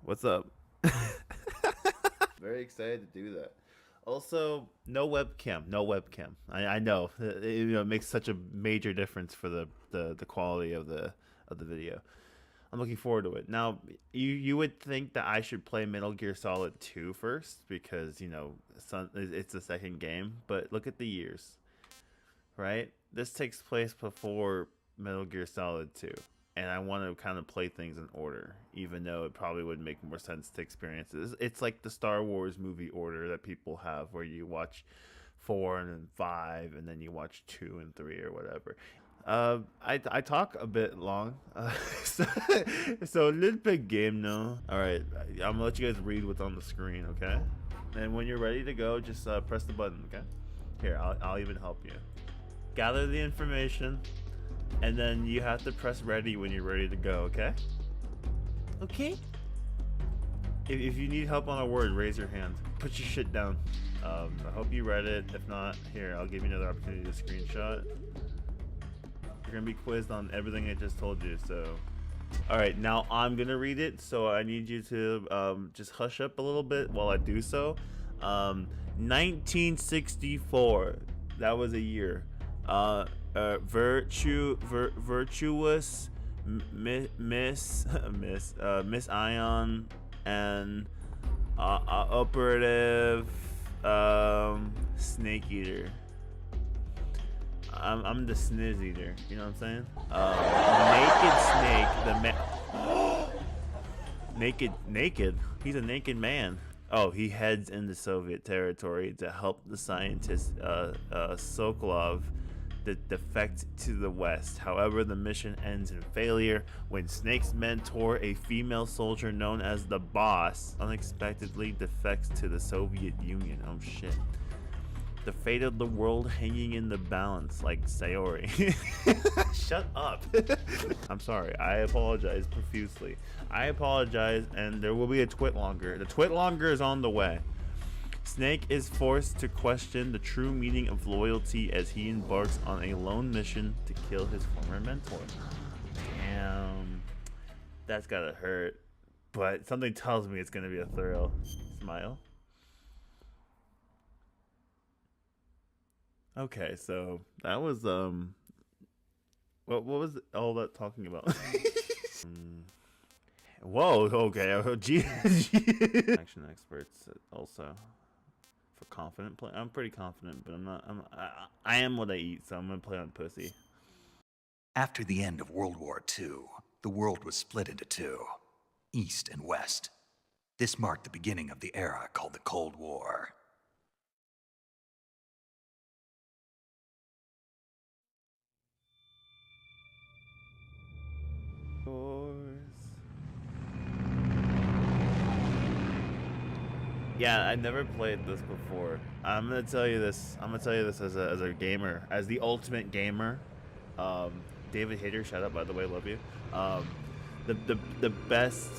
What's up? Very excited to do that. Also, no webcam. No webcam. I know it makes such a major difference for the quality of the video. I'm looking forward to it. Now, you would think that I should play Metal Gear Solid 2 first because it's the second game. But look at the years, right? This takes place before Metal Gear Solid 2. And I want to kind of play things in order, even though it probably would make more sense to experience this. It's like the Star Wars movie order that people have, where you watch 4 and then 5, and then you watch 2 and 3 or whatever. I talk a bit long, so a little bit game now. All right, I'm gonna let you guys read what's on the screen, okay? And when you're ready to go, just press the button, okay? Here, I'll even help you. Gather the information, and then you have to press ready when you're ready to go, okay? Okay? If you need help on a word, raise your hand. Put your shit down. I hope you read it. If not, here, I'll give you another opportunity to screenshot. You're gonna be quizzed on everything I just told you, so. Alright, now I'm gonna read it, so I need you to just hush up a little bit while I do so. 1964, that was a year. Virtuous Miss Ion and operative Snake Eater. I'm the Snizz Eater. You know what I'm saying? Naked Snake, naked. He's a naked man. Oh, he heads into Soviet territory to help the scientist Sokolov defect to the west. However, the mission ends in failure when Snake's mentor, a female soldier known as the Boss, unexpectedly defects to the Soviet Union. Oh shit. The fate of the world hanging in the balance, like Sayori. Shut up. I'm sorry. I apologize profusely. I apologize, and there will be a twitlonger. The twitlonger is on the way. Snake is forced to question the true meaning of loyalty as he embarks on a lone mission to kill his former mentor. Damn. That's gotta hurt. But something tells me it's gonna be a thrill. Smile. Okay, so that was what was all that talking about? Whoa, okay. Action experts also for confident play. I'm pretty confident, but I'm not. I am what I eat, so I'm gonna play on pussy. After the end of World War II, the world was split into two, East and West. This marked the beginning of the era called the Cold War. Yeah, I never played this before. I'm gonna tell you this. I'm gonna tell you this as a gamer, as the ultimate gamer. David Hayter, shout out by the way, love you. The best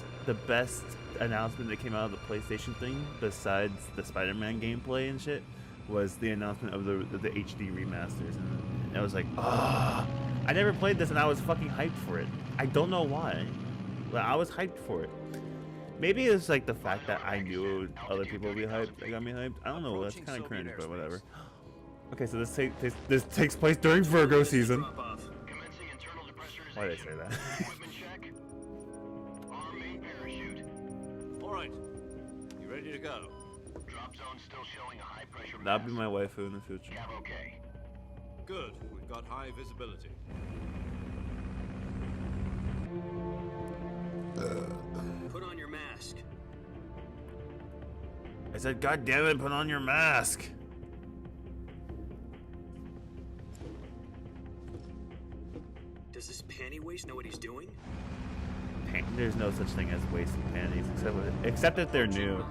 announcement that came out of the PlayStation thing, besides the Spider-Man gameplay and shit, was the announcement of the HD remasters, and I was like, ah. I never played this, and I was fucking hyped for it. I don't know why, but I was hyped for it. Maybe it's like the fact that I knew other people would be hyped that got me hyped. I don't know. That's kind of cringe, but whatever. Okay, so this takes place during Virgo season. Why did I say that? All right, you ready to go? Drop zone still showing a high pressure. That'd be my waifu in the future. Okay. Good. We've got high visibility. Put on your mask. I said, God damn it, put on your mask. Does this panty waste know what he's doing? There's no such thing as wasting panties, except if they're new.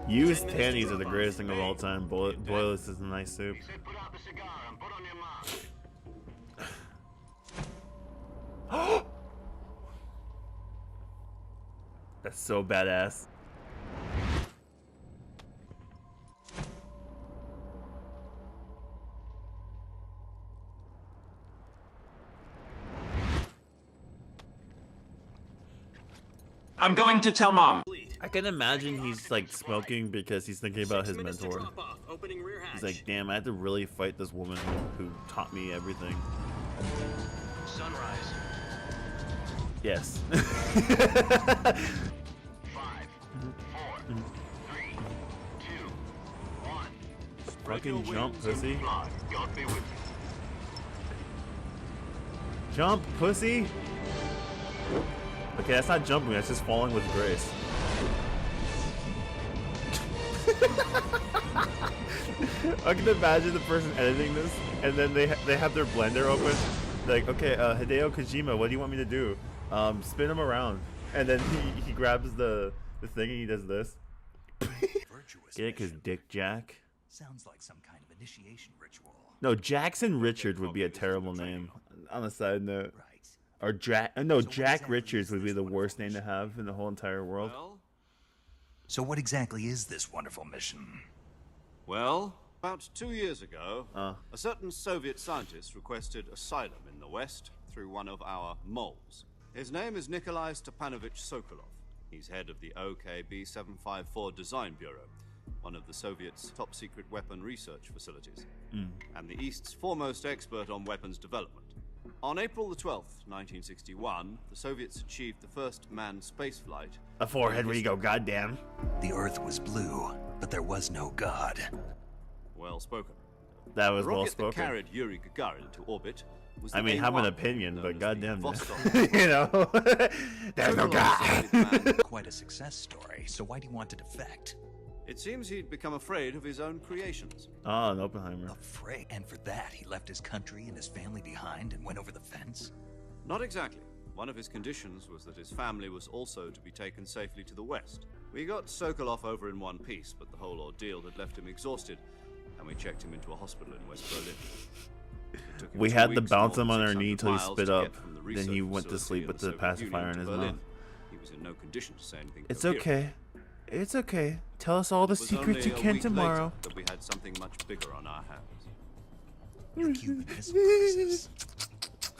Used panties are the greatest thing of all time. Boilless is a nice soup. He said put out the cigar and put on your mask. That's so badass. I'm going to tell Mom. I can imagine he's like smoking because he's thinking about his 6 minutes to mentor. drop off. Opening rear hatch. He's like, damn, I had to really fight this woman who taught me everything. Sunrise. Yes. 5, 4, 3, 2, 1. Fucking jump, pussy. Fly. God be with you. Jump, pussy. Okay, that's not jumping, that's just falling with grace. I can imagine the person editing this, and then they have their blender open. Like, okay, Hideo Kojima, what do you want me to do? Spin him around, and then he grabs the thing and he does this. Virtuous Get it? Cause mission. Dick Jack. Sounds like some kind of initiation ritual. No, Jackson Richard would be a terrible name. On a side note, Right. or Jack. No, So what Jack exactly Richards is would be this the wonderful worst name to mission? have in the whole entire world. So what exactly is this wonderful mission? Well, about 2 years ago, Uh. a certain Soviet scientist requested asylum in the West through one of our moles. His name is Nikolai Stepanovich Sokolov. He's head of the OKB 754 Design Bureau, one of the Soviets' top-secret weapon research facilities, and the East's foremost expert on weapons development. On April the 12th, 1961, the Soviets achieved the first manned spaceflight. A forehead where you go, goddamn. The Earth was blue, but there was no God. Well spoken. That The was well rocket that spoken. carried Yuri Gagarin into orbit was the I mean, have an A1, opinion, known but as the goddamn, Vostok. you know, there's no Sokolov God. studied man- Quite a success story, so why'd he want to defect? It seems he'd become afraid of his own creations. Oh, an Oppenheimer. Afraid. And for that, he left his country and his family behind and went over the fence? Not exactly. One of his conditions was that his family was also to be taken safely to the west. We got Sokolov over in one piece, but the whole ordeal had left him exhausted, and we checked him into a hospital in West Berlin. It took him We 2 had to weeks bounce more him than on our 600 knee till he miles spit to up. get from the Then research he went to facility sleep in with the Soviet pacifier Union in to his Berlin. mouth. He was in no condition to say anything. It's coherent. okay. It's okay. Tell us all the It was secrets you only a can week tomorrow. later that we had something much bigger on our hands. The Cuban Missile Crisis.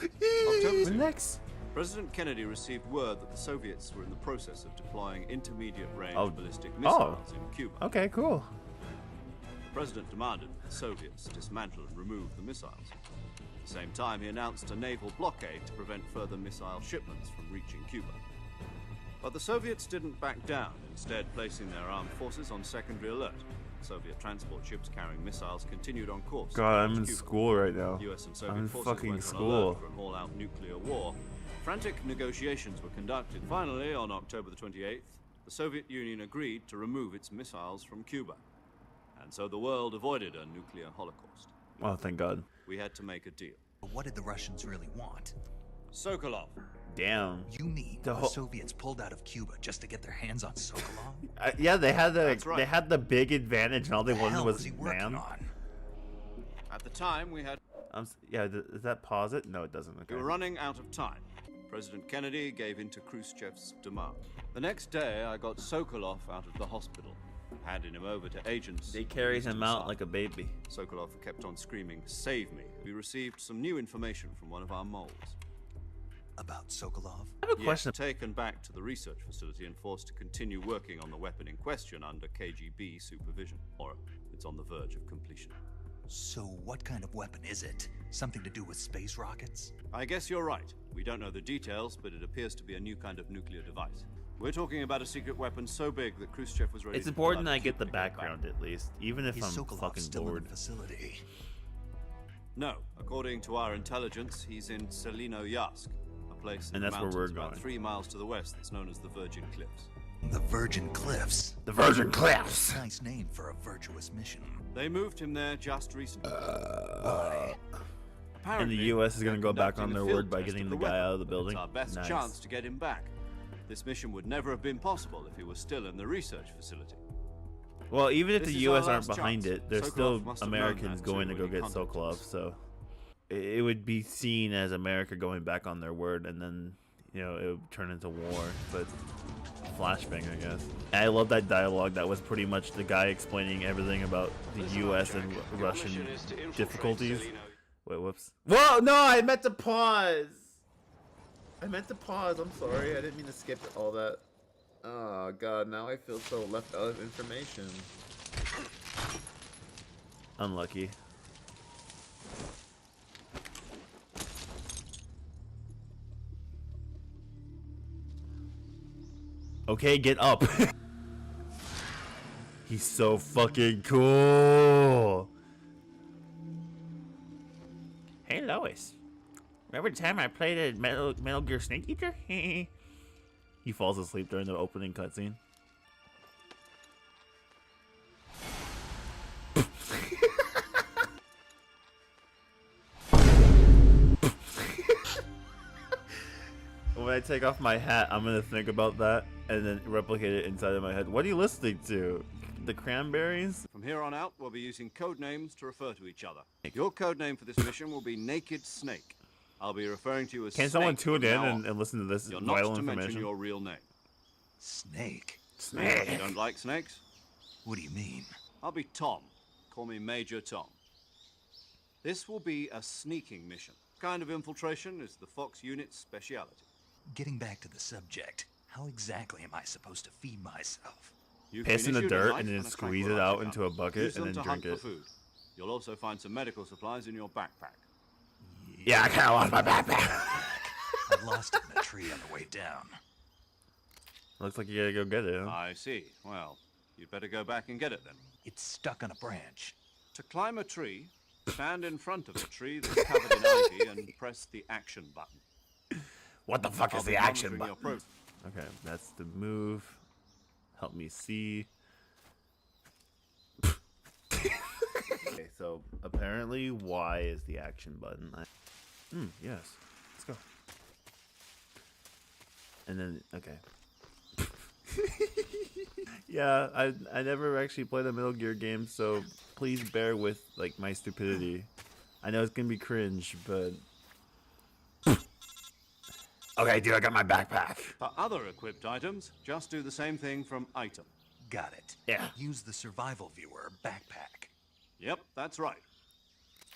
October 2. Next. President Kennedy received word that the Soviets were in the process of deploying intermediate-range Oh. ballistic missiles in Cuba. Okay, cool. The president demanded that the Soviets dismantle and remove the missiles. At the same time, he announced a naval blockade to prevent further missile shipments from reaching Cuba. But the Soviets didn't back down, instead placing their armed forces on secondary alert. Soviet transport ships carrying missiles continued on course. God, I'm in towards Cuba. school right now. US and Soviet I'm in forces fucking went on school. alert for an all-out nuclear war. Frantic negotiations were conducted. Finally, on October the 28th, the Soviet Union agreed to remove its missiles from Cuba. And so the world avoided a nuclear holocaust. Oh, thank God. We had to make a deal. But what did the Russians really want? Sokolov. Damn. You mean The the, whole- Soviets pulled out of Cuba just to get their hands on Sokolov? Yeah, they had the That's right. they had the big advantage, and all they What the wanted hell was was he working man. on? At the time, we Yeah, does that pause it? No, it doesn't. Okay. were running out of time. President Kennedy gave in to Khrushchev's demand. The next day, I got Sokolov out of the hospital, handing him over to agents. They carried on the him eastern out side. like a baby. Sokolov kept on screaming, "Save me." We received some new information from one of our moles. About Sokolov? I have a Yet question. taken back to the research facility and forced to continue working on the weapon in question under KGB supervision. Or it's on the verge of completion. So what kind of weapon is it? Something to do with space rockets? I guess you're right. We don't know the details, but it appears to be a new kind of nuclear device. We're talking about a secret weapon so big that Khrushchev was ready It's to important pull that out I get the Cuba to go back. background at least, even if Is I'm Sokolov fucking still bored. in the facility? No, according to our intelligence, he's in Selino-Yarsk, a place in And the that's where mountains we're about going. 3 miles to the west that's known as the Virgin Cliffs. The Virgin Cliffs. The Virgin Cliffs. Nice name for a virtuous mission. They moved him there just recently. Why? Apparently, US is gonna they're go back conducting on a their field word by test getting of the weapon, guy out of the but building. It's our best Nice. chance to get him back. This mission would never have been possible if he was still in the research facility. Well, even if This the is our US aren't last behind chance. it, there's Sokolov still must have known Americans that too going to when go he get contacted Sokolov, us. so it would be seen as America going back on their word, and then, you know, it would turn into war, but flashbang, I guess. And I love that dialogue. That was pretty much the guy explaining everything about the US and Russian difficulties. Wait, whoops. Whoa, no, I meant to pause. I'm sorry. I didn't mean to skip all that. Oh god, now I feel so left out of information. Unlucky. Okay, get up. He's so fucking cool. Hey Lois, remember the time I played a Metal Gear Snake Eater? He falls asleep during the opening cutscene. When I take off my hat, I'm gonna think about that and then replicate it inside of my head. What are you listening to? The Cranberries? From here on out, we'll be using code names to refer to each other. Your code name for this mission will be Naked Snake. I'll be referring to you as Can Snake someone tune from in now on. and listen to this You're vital not to mention information? your real name. Snake? You Snake. don't like snakes? What do you mean? I'll be Tom. Call me Major Tom. This will be a sneaking mission. Kind of infiltration is the Fox unit's speciality. Getting back to the subject, how exactly am I supposed to feed myself? You Piss can in the issue a dirt knife and then a squeeze it tranquilizer out gun. into a bucket Use and them then to hunt drink for it. food. You'll also find some medical supplies in your backpack. Yeah, I kinda lost my backpack. I lost it in a tree on the way down. Looks like you gotta go get it, huh? I see. Well, you'd better go back and get it then. It's stuck on a branch. To climb a tree, stand in front of a tree that's covered in ivy and press the action button. What the fuck I'll is be the action monitoring button? your Okay, that's the move. Help me see. Okay, so apparently Y is the action button. Yes. Let's go. And then, okay. Yeah, I never actually played a Metal Gear game, so please bear with like my stupidity. I know it's gonna be cringe, but okay, dude, I got my backpack. For other equipped items, just do the same thing from item. Got it. Yeah. Use the survival viewer backpack. Yep, that's right.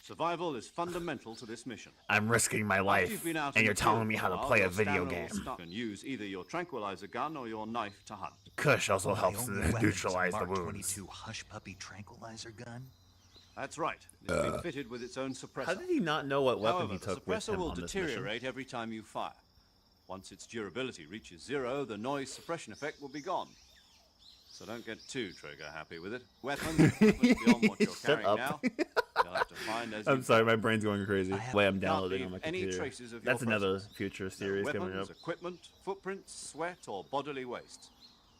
Survival is fundamental to this mission. I'm risking my After life, you've been out and in you're the field telling me for how to while, play a your video stamina will game. stop and use either your tranquilizer gun or your knife to hunt. Kush also My helps only to weapon's neutralize a the Mark wounds. 22 Hush Puppy tranquilizer gun. That's right. It's been fitted with its own suppressor. How did he not know what weapon However, he the took with suppressor him will on this mission? deteriorate every time you fire. Once its durability reaches 0, the noise suppression effect will be gone. So don't get too trigger happy with it. Weapons and equipment beyond what you're Shut carrying up. now, you'll have to find as I'm you sorry, go. my brain's going crazy. I have- Wait, I'm Can't downloading leave on my any computer. traces of your That's another presence. future No series coming weapons, up. equipment, footprints, sweat, or bodily waste.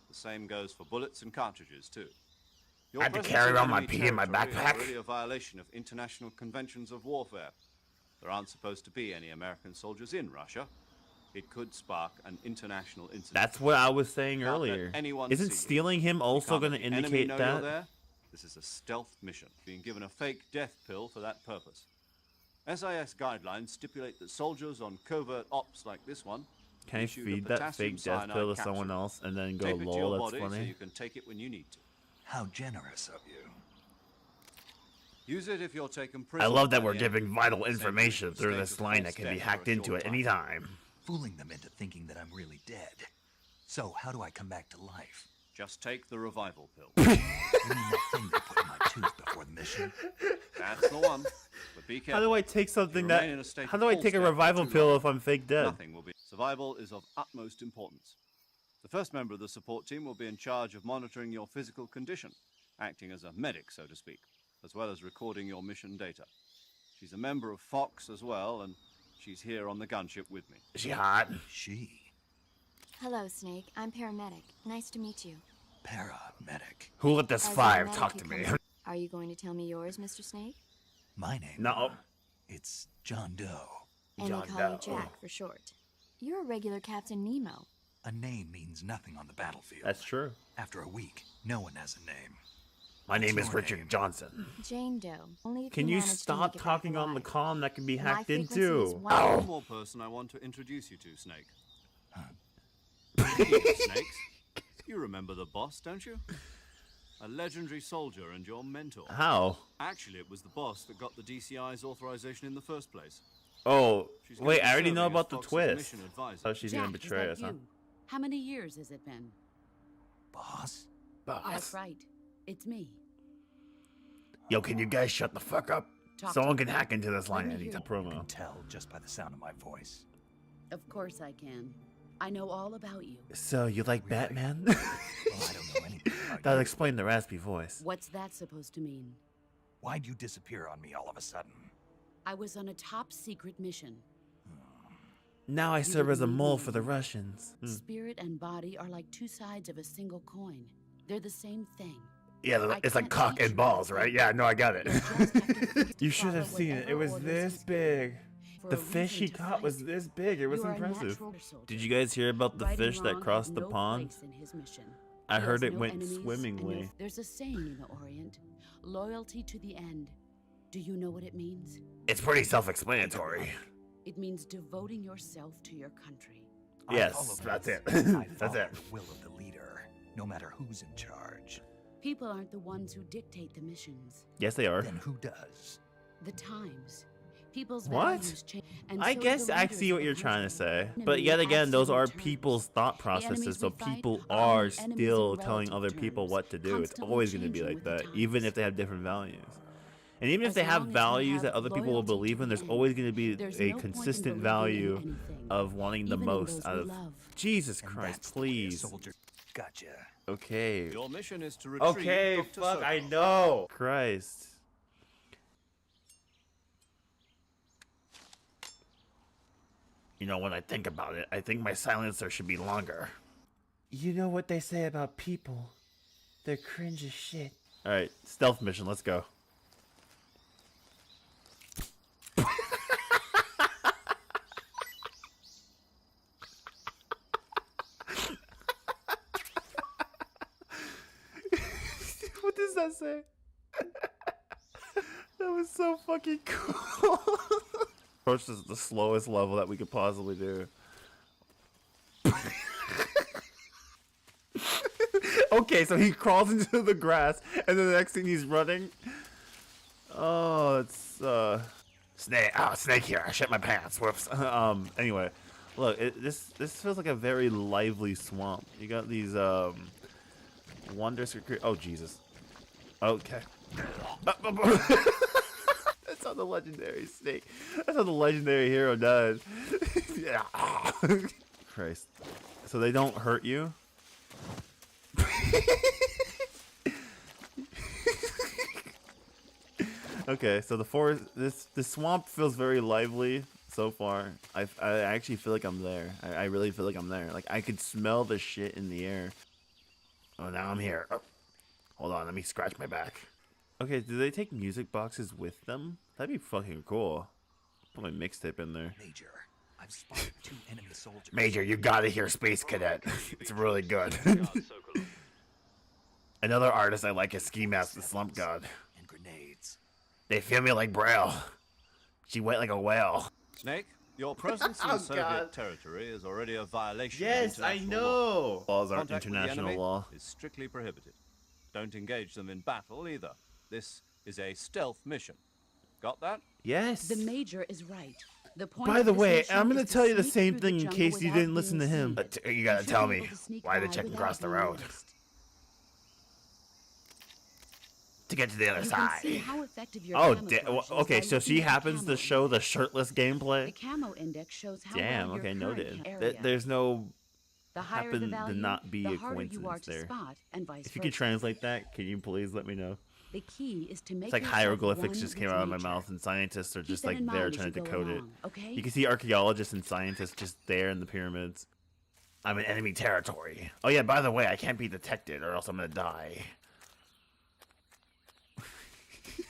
The same goes for bullets and cartridges, too. Your I have to presence carry in around my enemy pee in my territory is backpack? already a violation of international conventions of warfare. There aren't supposed to be any American soldiers in Russia. It could spark an international incident. That's what I was saying Can't let earlier. anyone Isn't see you. stealing him You also can't going let to the enemy indicate know you're that? there. This is a stealth mission, being given a fake death pill for that purpose. SIS guidelines stipulate that soldiers on covert ops like this one Can I issued a feed that potassium fake death cyanide pill to capsule. someone else and then go, Tape it to your lol, that's body so funny? you can take it when you need to. How generous of you. Use it if you're taken I prisoner. love that by we're the giving enemy. vital Same information with through states this of line false that can be death hacked for a into short at any time. Fooling them into thinking that I'm really dead. So, how do I come back to life? Just take the revival pill. You mean that thing they put in my tooth before the mission? That's the one. But be careful. How do I take something You remain in a that... state How of do I full take a death for revival too pill long. if I'm fake dead? Nothing will be. Survival is of utmost importance. The first member of the support team will be in charge of monitoring your physical condition, acting as a medic, so to speak, as well as recording your mission data. She's a member of Fox as well, and she's here on the gunship with me. Is she hot? She. Hello, Snake. I'm paramedic. Nice to meet you. Paramedic. Who let this As a fire medic, talk you to come me? from- Are you going to tell me yours, Mr. Snake? My name. No. It's John Doe. And John they call you Doe. Jack for short. You're a regular Captain Nemo. A name means nothing on the battlefield. That's true. After a week, no one has a name. My name What's is your Richard name? Johnson. Jane Doe. Only if Can you you manage to stop make it back talking on the alive. comm that can be My hacked frequency is into? one- One more person I want to introduce you to, Snake. Speaking of snakes, you remember the boss, don't you? A legendary soldier and your mentor. How? Actually, it was the boss that got the DCI's authorization in the first place. Oh, She's gonna wait, be I already know serving as about the Fox's twist. mission advisor. Oh, she's gonna Jack, betray is us, that huh? you? How many years has it been? boss? That's right. It's me. Yo, can you guys shut the fuck up? Talk Someone to can me. hack into this line. me I need hear a you. You promo. can tell just by the sound of my voice. Of course I can. I know all about you. So you like Really? Batman? Well, I don't know anything about That'll you. explain the raspy voice. What's that supposed to mean? Why'd you disappear on me all of a sudden? I was on a top secret mission. Now I You serve as a didn't need mole me for the anymore. Russians. Spirit and body are like two sides of a single coin. They're the same thing. Yeah, I it's like can't cock teach and you balls, this right? thing. Yeah, no, I got it. You'll just have to figure- You should have follow seen it. It whatever was orders this he's big. For The a fish he reason to caught was fight. this big. It was You are a impressive. natural soldier. Did you guys hear about the Right and fish that wrong crossed have the no pond? place in his mission. I He heard has it no went enemies, and swimmingly. there's a saying in the Orient: loyalty to the end. Do you know what it means? It's pretty self-explanatory. It means devoting yourself to your country. I Yes, follow that's this. it. I That's follow it. the will of the leader, no matter who's in charge. People aren't the ones who dictate the missions. Yes, they are. Then who does? The times. People's What? values change. And I so do guess the I leaders see of what the you're trying to country. say. But Enemy yet again, those are absolute terms. people's thought The processes, enemies so we fight people are are only enemies still in telling relative other people terms, what to do. It's constantly always going to be changing like with the that, even if times. they have different values. And even if As they have long as you values have that other people will loyalty to believe in, the there's end, always going to be there's a no point in consistent believing in value anything, of wanting the even in most those out we of. love. Jesus And Christ, that's the way a please. soldier. Gotcha. Okay. Your mission is to retrieve Okay, Dr. fuck, I Sokolov. know. Christ. You know, when I think about it, I think my silencer should be longer. You know what they say about people? They're cringe as shit. Alright, stealth mission, let's go. What does that say? That was so fucking cool. Approach this is the slowest level that we could possibly do. Okay, so he crawls into the grass, and then the next thing he's running. Oh, it's snake. Oh, snake here. I shit my pants. Whoops. Anyway, look, this feels like a very lively swamp. You got these wondrous. Oh Jesus. Okay. That's how the legendary snake. That's how the legendary hero died. Yeah. Christ. So they don't hurt you? Okay, so the forest, this swamp feels very lively so far. I actually feel like I'm there. I really feel like I'm there. Like I could smell the shit in the air. Oh, now I'm here. Oh, hold on, let me scratch my back. Okay, do they take music boxes with them? That'd be fucking cool. Put my mixtape in there. Major, I've spotted 2 enemy soldiers. Major, you gotta hear Space Cadet. It's really good. Guard Sokolov. Another artist I like is Ski Mask the Slump God. And grenades. They feel me like Braille. She went like a whale. Snake, your presence in Oh, Soviet God. territory is already a violation of international law. know. Laws aren't Contact with the international enemy law. is strictly prohibited. Don't engage them in battle either. This is a stealth mission. Got that? Yes. The major is right. The point By of the this way, mission I'm gonna is to tell you the sneak same through thing in jungle case you without didn't listen to being him. seen. You gotta should tell be me able to sneak why they're by checking without across the being road. noticed. To get to the other You can see side. how effective your Oh, camouflage is okay. by So looking she at the happens camo to show the index. shirtless The gameplay. camo index shows how Damn. well your Okay, current noted. area. There's no. The higher happened the to value, not be the a harder you are coincidence to there. spot, and vice If you could versa. translate that, can you please let me know? The key is to make It's like yourself hieroglyphics one just came with out of my nature. mouth, and scientists are Keep just that like in there mind as trying to you go decode it. along, okay? You can see archaeologists and scientists just there in the pyramids. I'm in enemy territory. Oh yeah, by the way, I can't be detected or else I'm gonna die.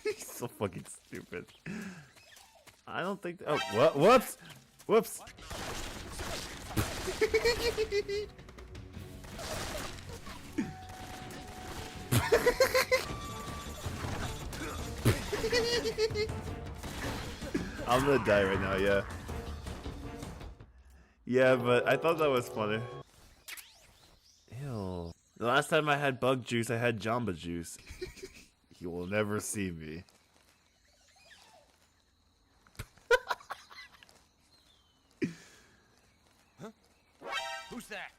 He's so fucking stupid. I don't think. Oh, what? Whoops! Whoops! I'm gonna die right now, yeah. Yeah, but I thought that was funny. Ew. The last time I had bug juice, I had Jamba juice. You will never see me. Who's that?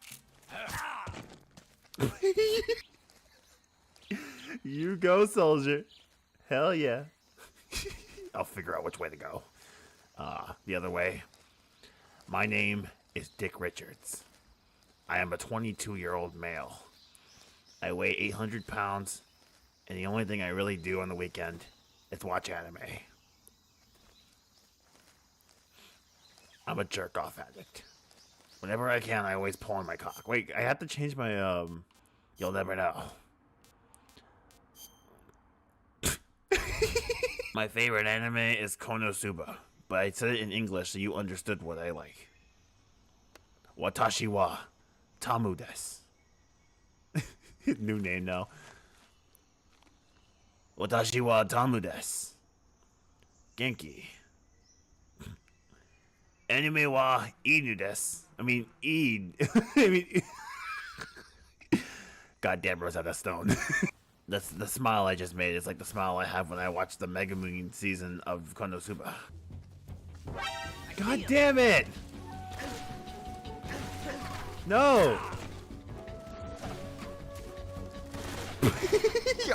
You go, soldier. Hell yeah. I'll figure out which way to go. The other way. My name is Dick Richards. I am a 22-year-old male. I weigh 800 pounds, and the only thing I really do on the weekend is watch anime. I'm a jerk-off addict. Whenever I can, I always pull on my cock. Wait, I have to change my, you'll never know. My favorite anime is Konosuba, but I said it in English so you understood what I like. Watashi wa Tamu desu. New name now. Watashi wa Tamu desu. Genki. Anime wa inu desu. I mean, Goddamn Rosetta Stone. That's the smile I just made. It's like the smile I have when I watch the Megumin season of Konosuba. God damn it! No!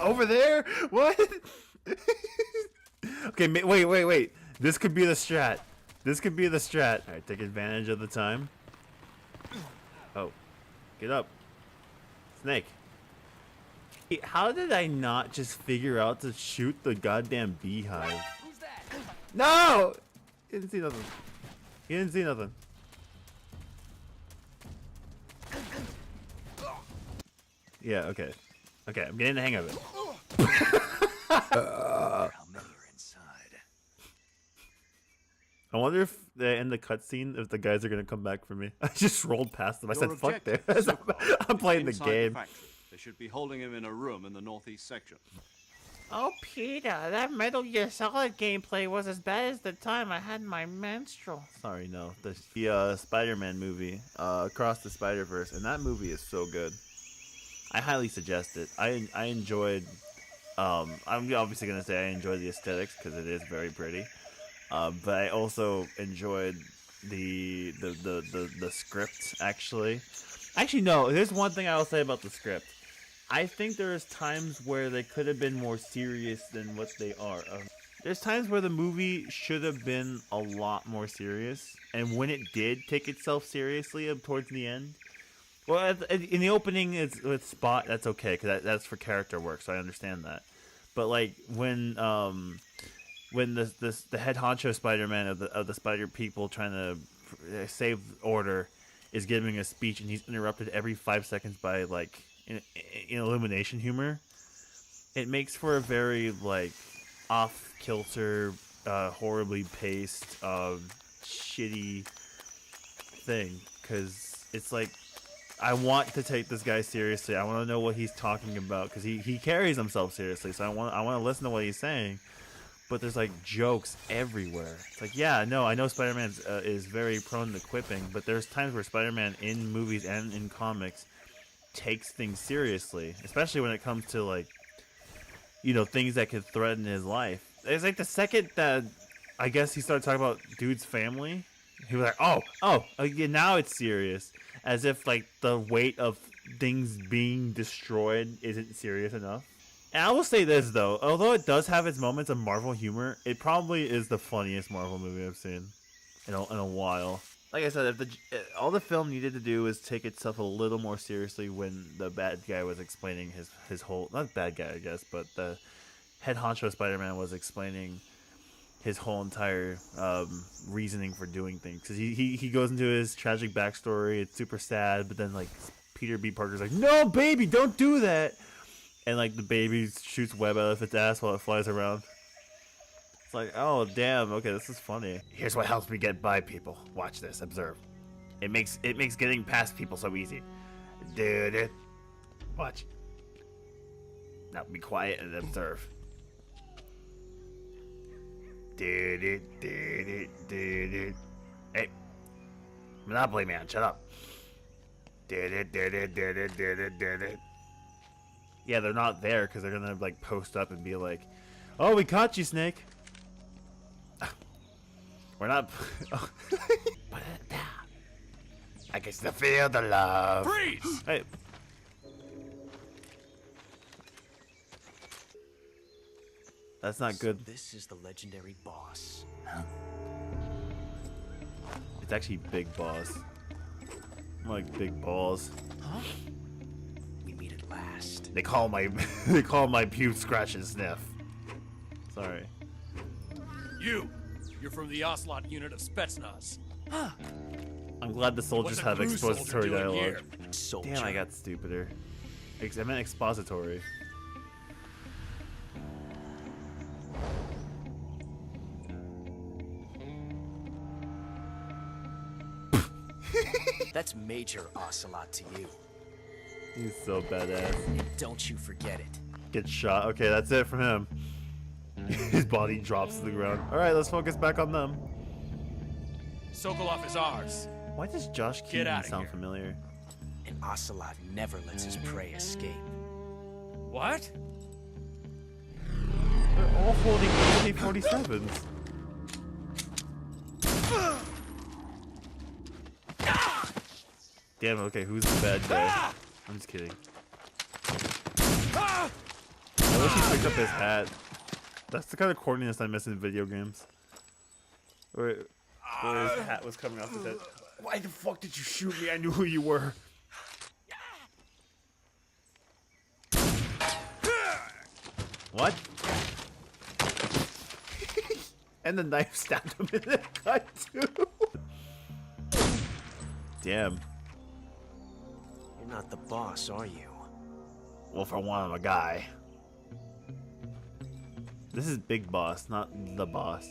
Over there? What? Okay, wait. This could be the strat. Alright, take advantage of the time. Oh. Get up. Snake. How did I not just figure out to shoot the goddamn beehive? Who's that? No! He didn't see nothing. Yeah, okay. Okay, I'm getting the hang of it. How many are inside? I wonder if in the cutscene, if the guys are gonna come back for me. I just rolled past them. I said, Your fuck objective, this. Sokolov, I'm playing the inside game. factory. They should be holding him in a room in the northeast section. Oh, Peter, that Metal Gear Solid gameplay was as bad as the time I had my menstrual. Sorry, no. The Spider-Man movie, Across the Spider-Verse, and that movie is so good. I highly suggest it. I enjoyed. I'm obviously gonna say I enjoyed the aesthetics because it is very pretty. But I also enjoyed the script actually. Actually, no. There's one thing I will say about the script. I think there's times where they could have been more serious than what they are. There's times where the movie should have been a lot more serious, and when it did take itself seriously towards the end. Well, in the opening, it's with Spot. That's okay because that's for character work, so I understand that. But like when the head honcho Spider-Man of the Spider People trying to save order is giving a speech, and he's interrupted every 5 seconds by like in illumination humor, it makes for a very like off kilter, horribly paced, shitty thing. Because it's like, I want to take this guy seriously. I want to know what he's talking about because he carries himself seriously. So I want to listen to what he's saying. But there's like jokes everywhere. It's like, yeah, no, I know Spider-Man is very prone to quipping, but there's times where Spider-Man in movies and in comics takes things seriously, especially when it comes to like, you know, things that could threaten his life. It's like the second that I guess he started talking about dude's family, he was like, oh, yeah, now it's serious, as if like the weight of things being destroyed isn't serious enough. And I will say this though, although it does have its moments of Marvel humor, it probably is the funniest Marvel movie I've seen in a while. Like I said, if all the film needed to do was take itself a little more seriously when the bad guy was explaining his whole, not bad guy I guess, but the head honcho Spider-Man was explaining his whole entire reasoning for doing things. Because he goes into his tragic backstory, it's super sad, but then like Peter B. Parker's like, no baby, don't do that! And like the baby shoots web out of its ass while it flies around. It's like, oh damn, okay, this is funny. Here's what helps me get by people. Watch this, observe. It makes getting past people so easy. Dude, watch. Now be quiet and observe. Hey, Monopoly Man, shut up. Yeah, they're not there because they're gonna like post up and be like, "Oh, we caught you, Snake." We're not. I can still feel the love. Freeze! Hey, That's not good. This is the legendary boss. It's actually Big Boss. More like Big Balls. Huh? We meet at last. They call my they call my pube Scratch and Sniff. Sorry. You're from the Ocelot unit of Spetsnaz. I'm glad the soldiers have What's a crew expository soldier doing dialogue. here? Soldier. Damn, I got stupider. I meant expository. That's Major Ocelot to you. He's so badass. Don't you forget it. Gets shot. Okay, that's it for him. His body drops to the ground. Alright, let's focus back on them. Sokolov is ours. Why does Josh Keaton outta sound here. familiar? And Ocelot never lets his prey escape. What? They're all holding AK-47s. Damn, okay, who's the bad guy? I'm just kidding. I wish he picked up his hat. That's the kind of corniness I miss in video games. Where his hat was coming off his head. Why the fuck did you shoot me? I knew who you were. What? And the knife stabbed him in the gut too. Damn. You're not the boss, are you? Well, for one, I'm a guy. This is Big Boss, not the boss.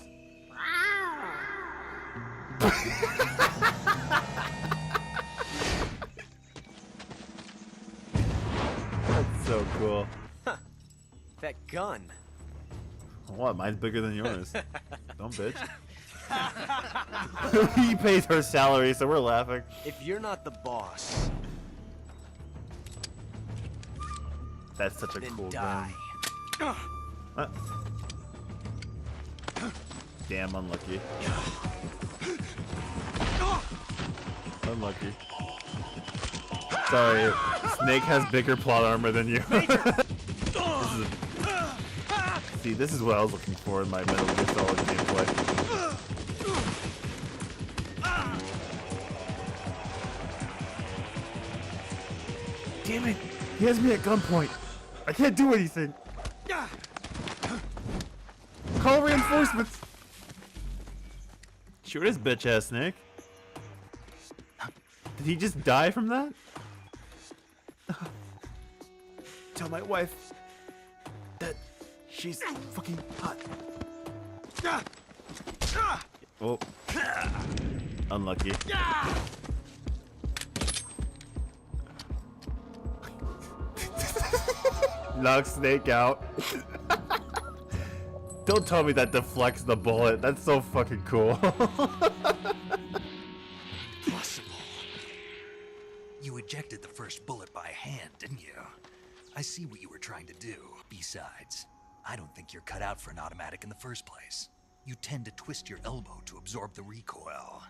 That's so cool. That gun. What? Mine's bigger than yours. Don't bitch. He pays her salary, so we're laughing. If you're not the boss, That's such a then cool die. gun. Damn, unlucky. Unlucky. Sorry, Snake has bigger plot armor than you. See, this is what I was looking for in my Metal Gear Solid gameplay. Damn it! He has me at gunpoint. I can't do anything. Call reinforcements. Shoot his bitch ass, Snake. Did he just die from that? Tell my wife that she's fucking hot. Oh. Unlucky. Knock Snake out. Don't tell me that deflects the bullet. That's so fucking cool. Possible. You ejected the first bullet by hand, didn't you? I see what you were trying to do. Besides, I don't think you're cut out for an automatic in the first place. You tend to twist your elbow to absorb the recoil.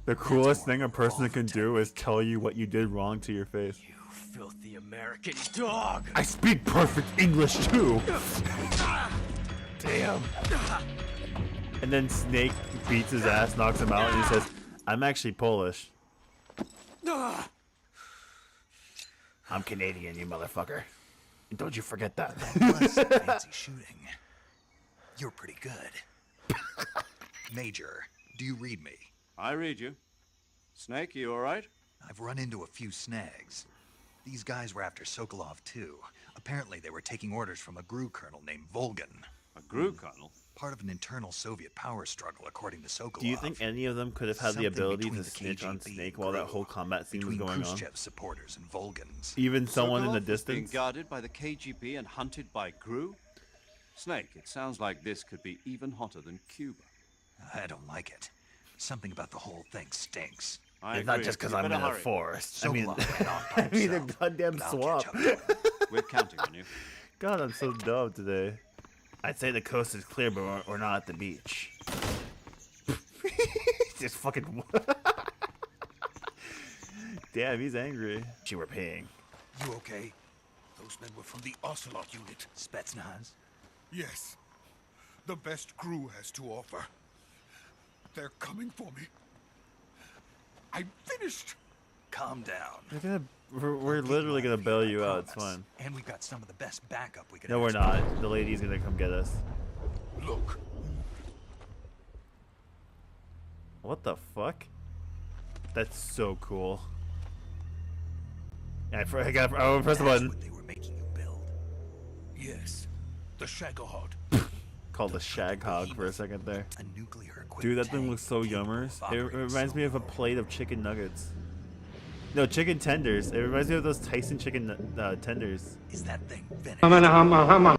The coolest thing a person can do is tell you what you did wrong to your face. You filthy American dog! I speak perfect English too. Damn. And then Snake beats his ass, knocks him out, and he says, "I'm actually Polish. I'm Canadian, you motherfucker. And don't you forget that." That was some fancy shooting. You're pretty good. Major, do you read me? I read you. Snake, you alright? I've run into a few snags. These guys were after Sokolov too. Apparently they were taking orders from a GRU colonel named Volgan. A GRU colonel? Part of an internal Soviet power struggle, according to Sokolov. Do you think any of them could have had the Something ability between to the snitch on KGB Snake while that GRU, whole combat scene was between going on? Khrushchev's supporters and Volgan's. Even someone in the Sokolov was being distance? guarded by the KGB and hunted by GRU? Snake, it sounds like this could be even hotter than Cuba. I don't like it. Something about the whole thing stinks. I It's not agree. just because You I'm in better a hurry. forest. I mean, Sokolov ran off by I mean a himself, goddamn but I'll swamp. catch up to him. We're counting on you. God, I'm so dumb today. I'd say the coast is clear, but we're not at the beach. Just fucking. Damn, he's angry. She were paying. You okay? Those men were from the Ocelot unit. Spetsnaz? Yes. The best crew has to offer. They're coming for me. I'm finished. Calm down. We're literally gonna bail you out. It's fine. And we've got some of the best backup we could No, we're ask not. for. The lady's gonna come get us. Look. What the fuck? That's so cool. Yeah, I gotta press the button. What they were making you build. Yes. The Shagahod. Called the Shag Hog for a second there. A nuclear equipped Dude, that thing tank looks so capable yummers. of It operating reminds me of a solo. plate of chicken nuggets. No, chicken tenders. It reminds me of those Tyson chicken tenders. Is that thing finished? No.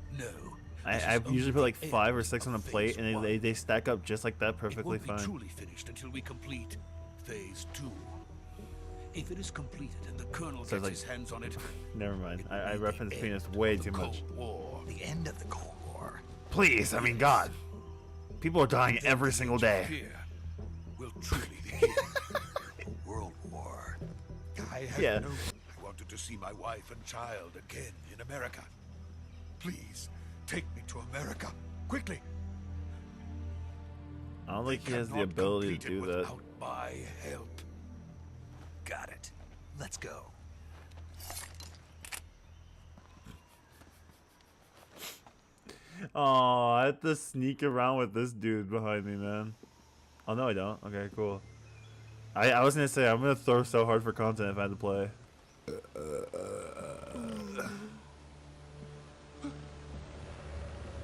I usually put like 5 or 6 on a plate, and they stack up just like that, perfectly It won't be fine. truly finished until we complete Phase 2. If it is completed and the Colonel So gets like- his hands on it, Never mind. it will I be the reference end penis of way the too much. Cold War. The end of the Cold War. Please, I mean, God. People are dying every single day. Fear will truly begin. World War. I had Yeah. I wanted to see my wife and child again in America. Please, take me to America. Quickly. I don't think he has the Cannot ability to complete it do that. without my help. Got it. Let's go. Oh, I have to sneak around with this dude behind me, man. Oh, no, I don't. Okay, cool. I was gonna say, I'm gonna throw so hard for content if I had to play.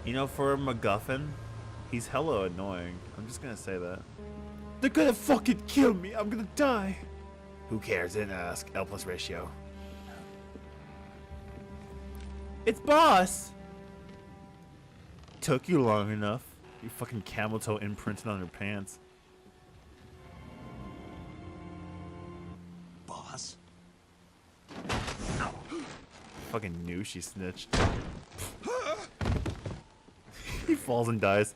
You know, for a MacGuffin, he's hella annoying. I'm just gonna say that. They're gonna fucking kill me. I'm gonna die. Who cares? Didn't ask. L plus ratio. It's boss. Took you long enough. You fucking camel toe imprinted on your pants. Boss. Fucking knew she snitched. He falls and dies.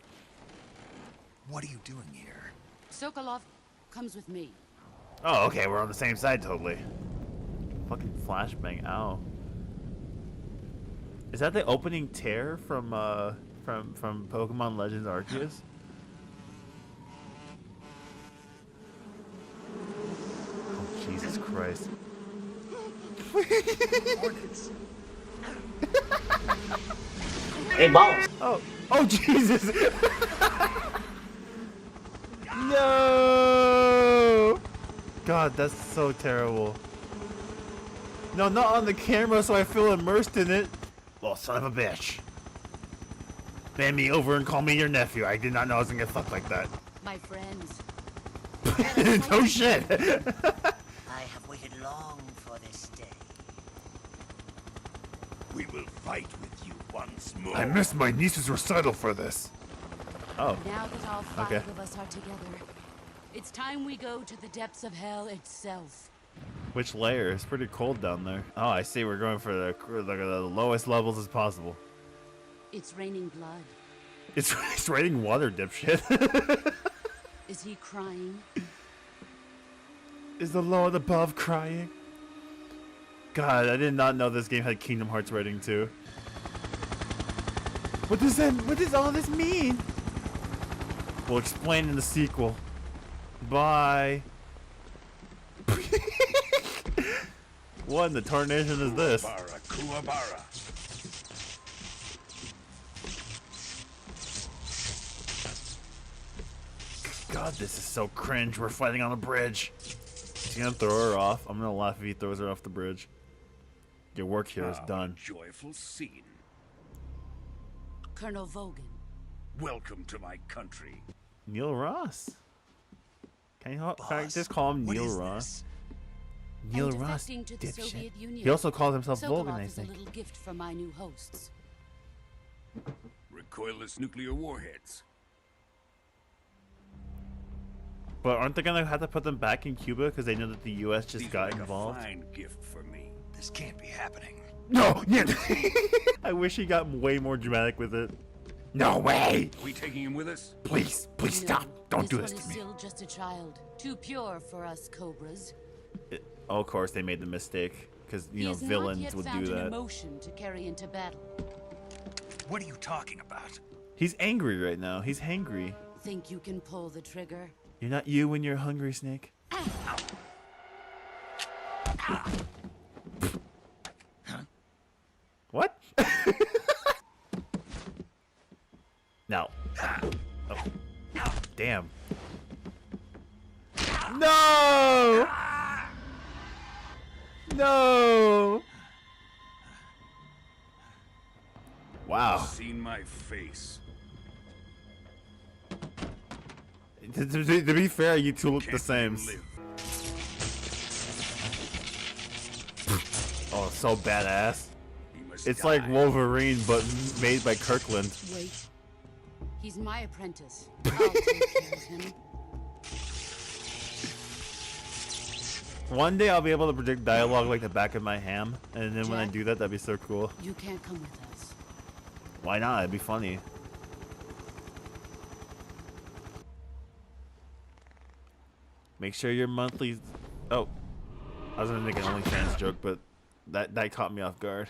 What are you doing here? Sokolov comes with me. Oh, okay, we're on the same side totally. Fucking flashbang, ow. Is that the opening tear from Pokemon Legends Arceus? Oh, Jesus Christ. Hornets. Hey, boss. Oh, Jesus! No! God, that's so terrible. No, not on the camera so I feel immersed in it. Well, son of a bitch. Bend me over and call me your nephew. I did not know I was gonna get fucked like that. My friends. No shit! I have waited long for this day. We will fight with you once more. I missed my niece's recital for this. Oh, Now that all 5 Okay. of us are together, it's time we go to the depths of hell itself. which layer? It's pretty cold down there. Oh, I see. We're going for the lowest levels as possible. It's raining blood. It's raining water, dipshit. Is he crying? Is the Lord above crying? God, I did not know this game had Kingdom Hearts rating too. What does all this mean? We'll explain in the sequel. Bye. What in the tarnation is this? Kuwabara. God, this is so cringe. We're fighting on a bridge. Is he gonna throw her off? I'm gonna laugh if he throws her off the bridge. Your work here is done. Joyful scene. Colonel Vogan. Welcome to my country. Neil Ross. Can I Boss, just call him what Neil is Ross? this? Neil I'm Ross, defecting to the dipshit. Soviet Union. He also calls himself Sokolov Vogan, I is a think. little gift from my new hosts. Recoilless nuclear warheads. But aren't they gonna have to put them back in Cuba because they know that the U.S. just These got are like involved? a fine gift for me. This can't be happening. No, yeah. I wish he got way more dramatic with it. No way! Are we taking him with us? Please, please No, stop! Don't do one this is to me. still just a child. Too pure for us cobras. Oh, of course they made the mistake because He has not villains yet would found do an that. emotion to carry into battle. What are you talking about? He's angry right now. He's hangry. Think you can pull the trigger? You're not you when you're hungry, Snake. What? No. Oh. Damn. No! No! Wow. Seen my face. To be fair, you two look the same. Oh, so badass. It's like Wolverine, but made by Kirkland. Wait. He's my apprentice. I'll take care of him. One day I'll be able to predict dialogue like the back of my ham, and then when I Jack, do that, that'd be so cool. You can't come with us. Why not? It'd be funny. Make sure your monthly. Oh, I was gonna make an OnlyFans joke, but that caught me off guard.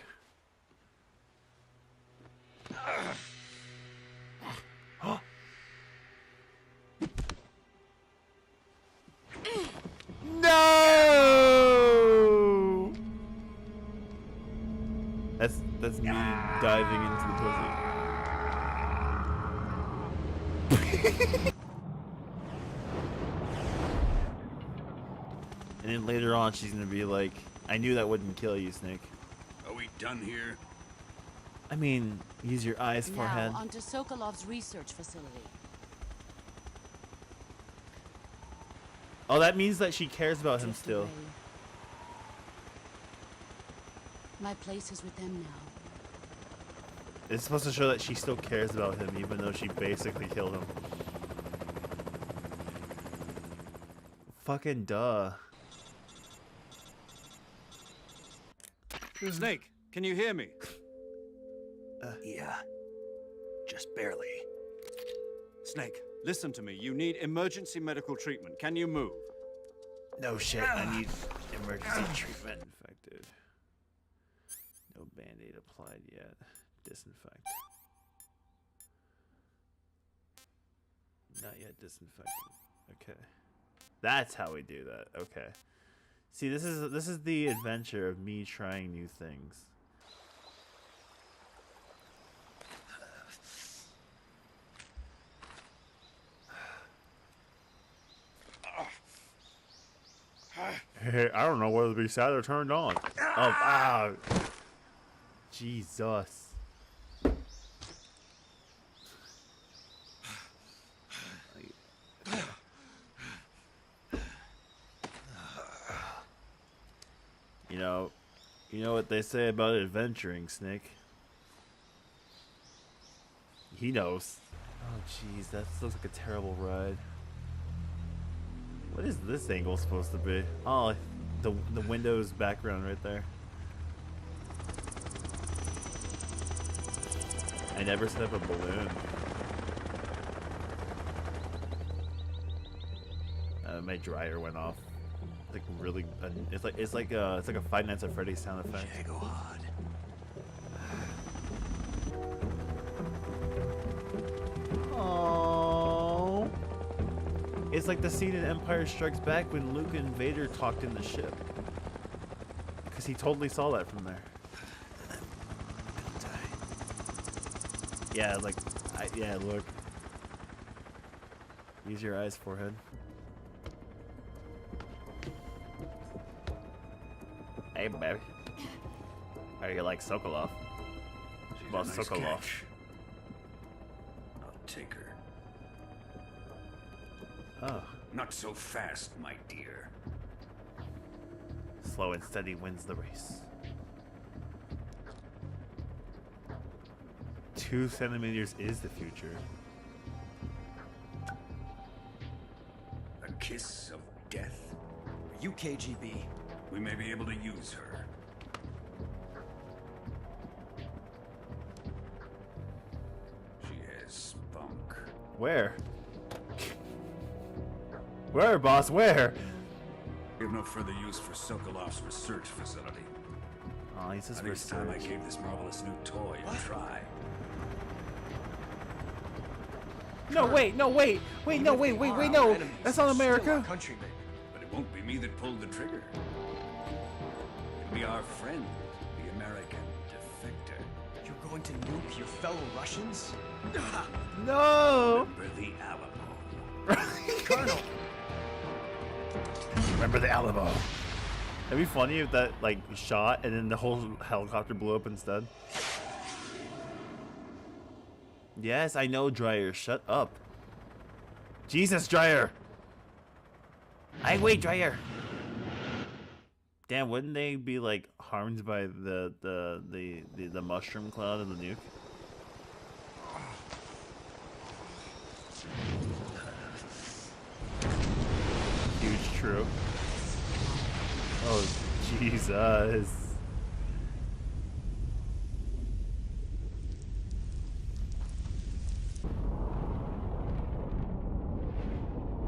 No! That's me diving into the pussy. And then later on, she's gonna be like, "I knew that wouldn't kill you, Snake." Are we done here? I mean, use your eyes, forehead. Now onto Sokolov's research facility. Oh, that means that she cares about him Drift still. away. My place is with them now. It's supposed to show that she still cares about him, even though she basically killed him. Fucking duh. Snake, can you hear me? Yeah. Just barely. Snake, listen to me. You need emergency medical treatment. Can you move? No shit, I need emergency treatment. Infected. No band-aid applied yet. Disinfect. Not yet disinfected. Okay. That's how we do that. Okay. See, this is the adventure of me trying new things. Hey, I don't know whether to be sad or turned on. Oh, wow. Jesus. You know what they say about adventuring, Snake? He knows. Oh, jeez, that looks like a terrible ride. What is this angle supposed to be? Oh, the Windows background right there. I never set up a balloon. My dryer went off. Like really, it's like a Five Nights at Freddy's sound effect. Go hard. Oh. It's like the scene in Empire Strikes Back when Luke and Vader talked in the ship. Because he totally saw that from there. Yeah, like, yeah, look. Use your eyes, forehead. Hey, baby. How do you like Sokolov? Well, Nice Sokolov. catch. I'll take her. Oh. Not so fast, my dear. Slow and steady wins the race. 2 centimeters is the future. A kiss of death. Are you KGB? We may be able to use her. She has spunk. Where? Where, boss? Where? We have no further use for Sokolov's research facility. Oh, he's just I think it's time I gave this marvelous new toy a try. No, wait, no, wait, wait, no, wait, wait, wait, no. That's not America. Countrymen, but it won't be me that pulled the trigger. It'll be our friend, the American defector. You're going to nuke your fellow Russians? No. Remember the Alamo. Colonel! Remember the Alamo. It'd be funny if that like shot and then the whole helicopter blew up instead. Yes, I know, Dryer. Shut up. Jesus, Dryer. Wait, Dryer. Damn, wouldn't they be like harmed by the mushroom cloud of the nuke? Huge true. Oh, Jesus.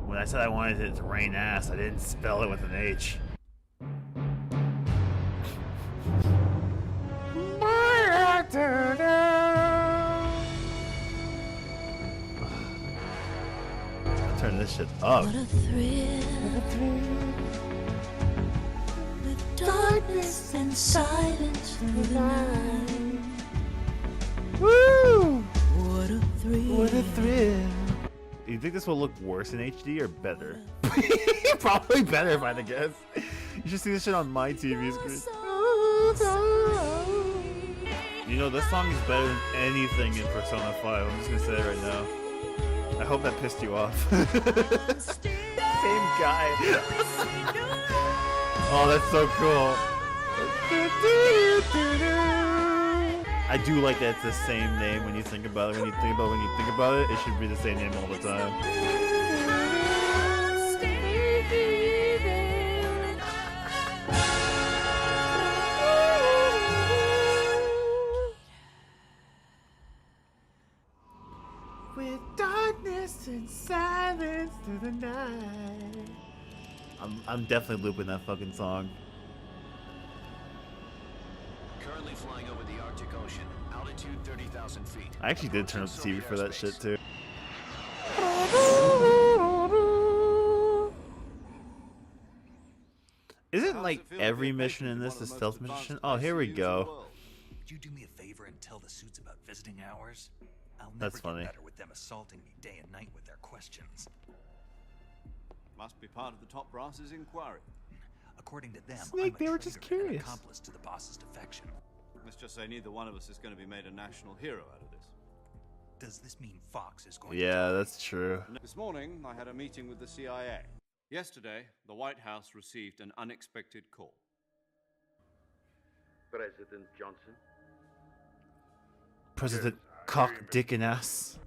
When I said I wanted it to rain ass, I didn't spell it with an H. I'll turn this shit up. What a thrill. With darkness and silence through the night. Woo! What a thrill. What a thrill. Do you think this will look worse in HD or better? Probably better if I had to guess. You should see this shit on my TV screen. You know, this song is better than anything in Persona 5. I'm just gonna say it right now. I hope that pissed you off. Same guy. Oh, that's so cool. I do like that it's the same name when you think about it. When you think about it, it should be the same name all the time. With darkness and silence through the night. I'm definitely looping that fucking song. Currently flying over the Arctic Ocean, altitude 30,000 feet. I actually did turn up the TV for that shit too. Isn't like every mission in this a stealth mission? Oh, here we go. Would you do me a favor and tell the suits about visiting hours? I'll never That's get funny. better with them assaulting me day and night with their questions. Must be part of the top brass's inquiry. According to them, Snake, I'm they a were just traitor and an curious. accomplice to the boss's defection. Let's just say neither one of us is going to be made a national hero out of this. Does this mean Fox is going Yeah, that's true. This morning, I had a meeting with the CIA. Yesterday, the White House received an unexpected call. President Johnson? President Cock, Dick, and Ass.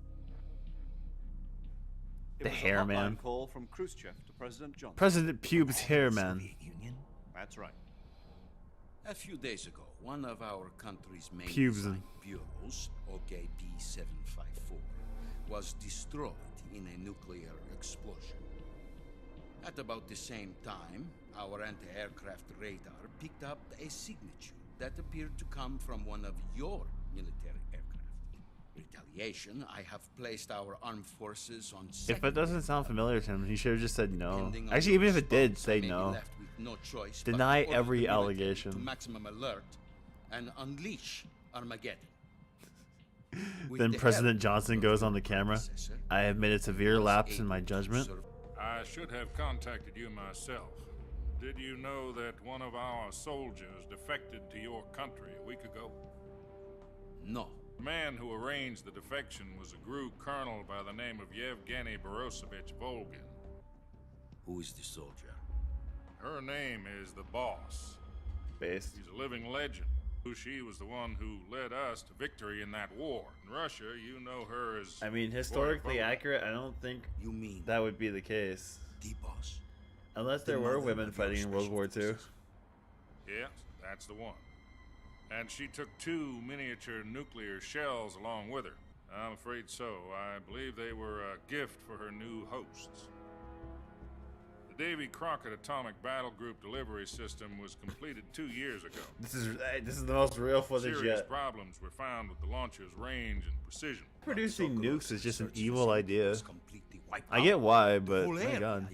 The hair hotline man. Call from Khrushchev to President Johnson. President Pubes Hair Man. That's right. A few days ago, one of our country's main Pubes design bureaus, OKB-754, was destroyed in a nuclear explosion. At about the same time, our anti-aircraft radar picked up a signature that appeared to come from one of your military aircraft. Retaliation, I have placed our armed forces on If it doesn't sound familiar to him, he should have just said no. Depending on Actually, your even if it did, response, I say may be no. left with no choice but Deny to order every the military allegation. To maximum alert and unleash Armageddon. With Then the President help Johnson of goes your on the camera. predecessor, I have made a severe lapse in my judgment. I should have contacted you myself. Did you know that one of our soldiers defected to your country a week ago? No. The man who arranged the defection was a GRU colonel by the name of Yevgeny Borosovich Volgin. Who is the soldier? Her name is the Boss. Based. She's a living legend. She was the one who led us to victory in that war. In Russia, you know her as... I mean, historically accurate, I don't think you mean that would be the case. The Boss. Unless there were women fighting in World War II. Yes, that's the one. And she took 2 miniature nuclear shells along with her. I'm afraid so. I believe they were a gift for her new hosts. The The Davy Crockett Atomic Battle Group delivery system was completed 2 years ago. This is the most real footage Serious yet. problems were found with the launcher's range and precision. Producing nukes is just an evil idea. I get why, but my God.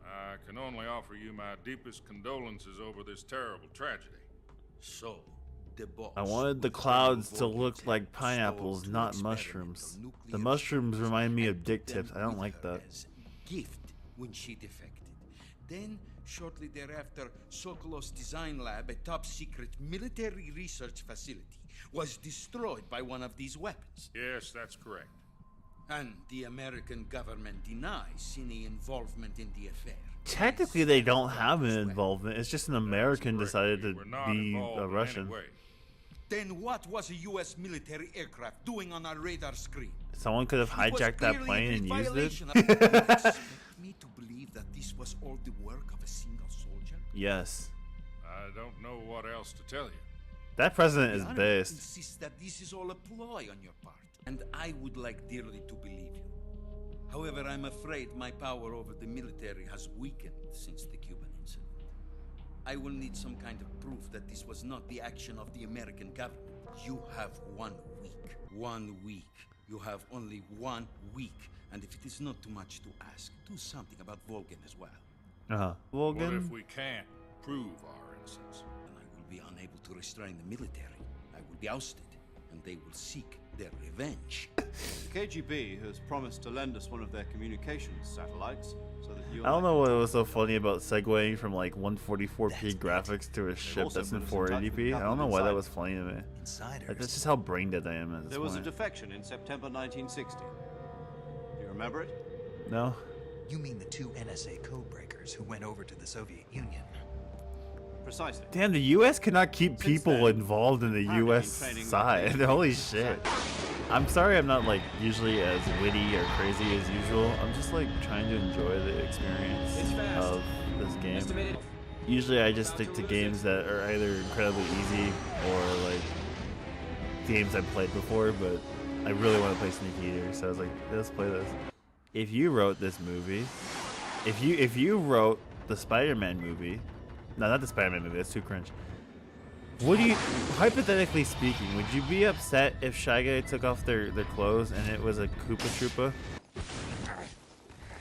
I can only offer you my deepest condolences over this terrible tragedy. So, the boss I wanted the clouds to look like pineapples, not mushrooms. The mushrooms remind me of dick tips. I don't like that. gift when she defected. Then, shortly thereafter, Sokolov's design lab, a top-secret military research facility, was destroyed by one of these weapons. Yes, that's correct. And the American government denies any involvement in the affair. Technically, they don't have an involvement. It's just an American decided to be a Russian. Then what was a U.S. military aircraft doing on our radar screen? Someone could have hijacked that plane and used it. Expect me to believe that this was all the work of a single soldier? Yes. I don't know what else to tell you. That president is The Army based. insists that this is all a ploy on your part, and I would like dearly to believe you. However, I'm afraid my power over the military has weakened since the Cuban incident. I will need some kind of proof that this was not the action of the American government. You have 1 week. 1 week. You have only 1 week. And if it is not too much to ask, do something about Volgan as well. Volgan? What if we can't prove our innocence? Then I will be unable to restrain the military. I will be ousted, and they will seek their revenge. The KGB has promised to lend us one of their communications satellites so that you I don't know what was so funny about segueing from like 144p graphics to a ship that's in 480p. I don't know why that was funny to me. Like, that's just how brain dead I am at this There was a point. defection in September 1960. Do you remember it? No? You mean the 2 NSA codebreakers who went over to the Soviet Union? Precisely. Damn, the U.S. cannot keep people involved in the U.S. side. Holy shit. I'm sorry I'm not like usually as witty or crazy as usual. I'm just like trying to enjoy the experience of this game. Usually I just stick to games that are either incredibly easy or like games I've played before, but I really want to play Sneak Eater, so I was like, let's play this. If you wrote this movie, if you wrote the Spider-Man movie, no, not the Spider-Man movie, that's too cringe. Would you, hypothetically speaking, would you be upset if Shy Guy took off their clothes and it was a Koopa Troopa?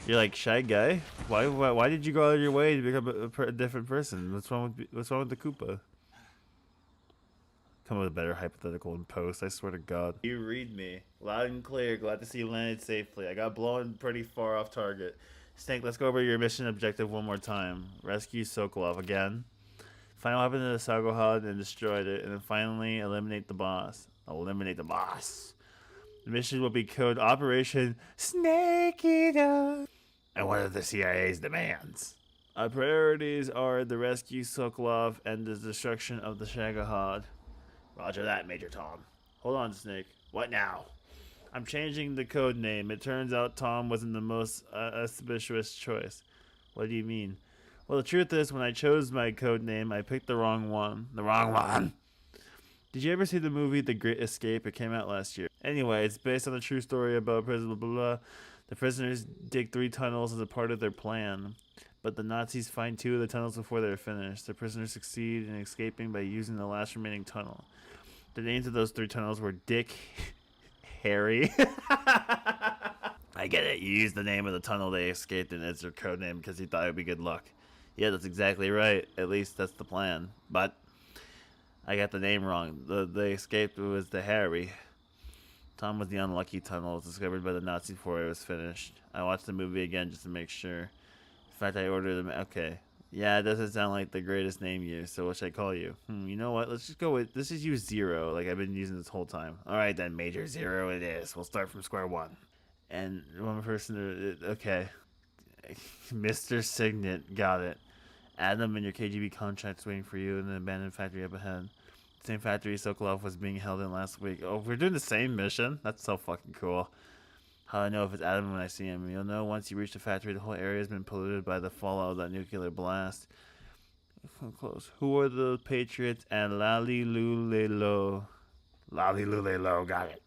You're like, Shy Guy? Why did you go out of your way to become a different person? What's wrong with the Koopa? Come up with a better hypothetical in post, I swear to God. You read me. Loud and clear, glad to see you landed safely. I got blown pretty far off target. Snake, let's go over your mission objective one more time. Rescue Sokolov again. Find what happened to the Sagohod and destroyed it, and then finally eliminate the boss. Eliminate the boss. The mission will be code Operation Snake Eater. And what are the CIA's demands? Our priorities are the rescue Sokolov and the destruction of the Shagohod. Roger that, Major Tom. Hold on, Snake. What now? I'm changing the code name. It turns out Tom wasn't the most auspicious choice. What do you mean? Well, the truth is, when I chose my code name, I picked the wrong one. The wrong one! Did you ever see the movie The Great Escape? It came out last year. Anyway, it's based on a true story about prison, blah, blah, blah. The prisoners dig 3 tunnels as a part of their plan. But the Nazis find 2 of the tunnels before they're finished. The prisoners succeed in escaping by using the last remaining tunnel. The names of those 3 tunnels were Dick, Harry. I get it. You used the name of the tunnel they escaped in as their code name because you thought it would be good luck. Yeah, that's exactly right. At least that's the plan. But I got the name wrong. They escaped was the Harry. Tom was the unlucky tunnel. It was discovered by the Nazis before it was finished. I watched the movie again just to make sure. In fact, I ordered them. Okay. Yeah, it doesn't sound like the greatest name used, so what should I call you? You know what? Let's just go with, let's just use Zero, like I've been using this whole time. Alright then, Major Zero it is. We'll start from square one. And one person, okay. Mr. Signet, got it. Add them in your KGB contracts waiting for you in an abandoned factory up ahead. Same factory Sokolov was being held in last week. Oh, we're doing the same mission? That's so fucking cool. How do I know if it's Adam when I see him? You'll know once you reach the factory. The whole area has been polluted by the fallout of that nuclear blast. Close. Who are the Patriots? And Lali Lulelo. Lali Lulelo, got it.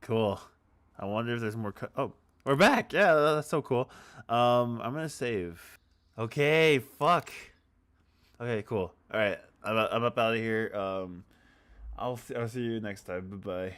Cool. I wonder if there's more. Oh, We're back. Yeah, that's so cool. I'm gonna save. Okay, fuck. Okay, cool. All right, I'm up out of here. I'll see you next time. Bye bye.